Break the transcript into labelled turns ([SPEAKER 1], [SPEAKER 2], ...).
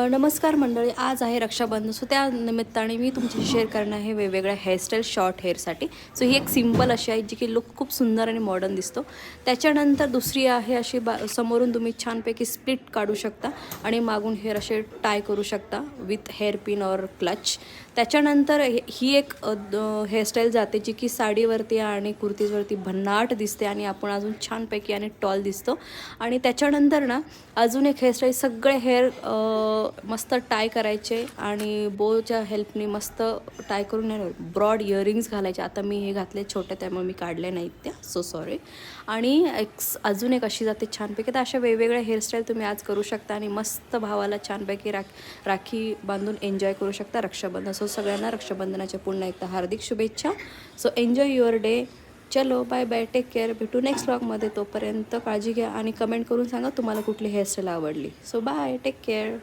[SPEAKER 1] नमस्कार मंडळी, आज आहे रक्षाबंधन. सो त्या निमित्ताने मी तुमच्याशी शेअर करणार आहे वेगवेगळ्या हेअरस्टाईल शॉर्ट हेअरसाठी. सो ही एक सिंपल अशी आहे जी की लुक खूप सुंदर आणि मॉडर्न दिसतो. त्याच्यानंतर दुसरी आहे अशी समोरून तुम्ही छानपैकी स्प्लिट काढू शकता आणि मागून हेअर असे टाय करू शकता विथ हेअर पिन और क्लच. त्याच्यानंतर ही एक हेअरस्टाईल जाते जी की साडीवरती आणि कुर्तीजवरती भन्नाट दिसते आणि आपण अजून छानपैकी आणि टॉल दिसतो. आणि त्याच्यानंतर ना अजून एक हेअरस्टाईल, सगळे हेअर मस्त टाय करायचे आणि बोच्या हेल्पने मस्त टाय करून ब्रॉड इयरिंग्स घालायचे. आता मी हे घातले छोटे त्यामुळे मी काढले नाहीत त्या, सो सॉरी. आणि अजून एक अशी जाते छानपैकी. तर अशा वेगवेगळ्या हेअरस्टाईल तुम्ही आज करू शकता आणि मस्त भावाला छानपैकी राखी बांधून एन्जॉय करू शकता रक्षाबंधन. सो सगळ्यांना रक्षाबंधनाच्या पुन्हा एकदा हार्दिक शुभेच्छा. So enjoy your day. चलो बाय बाय, टेक केअर. भेटू नेक्स्ट ब्लॉगमध्ये. तोपर्यंत काळजी घ्या आणि कमेंट करून सांगा तुम्हाला कुठली हेअरस्टाईल आवडली. So bye, take care.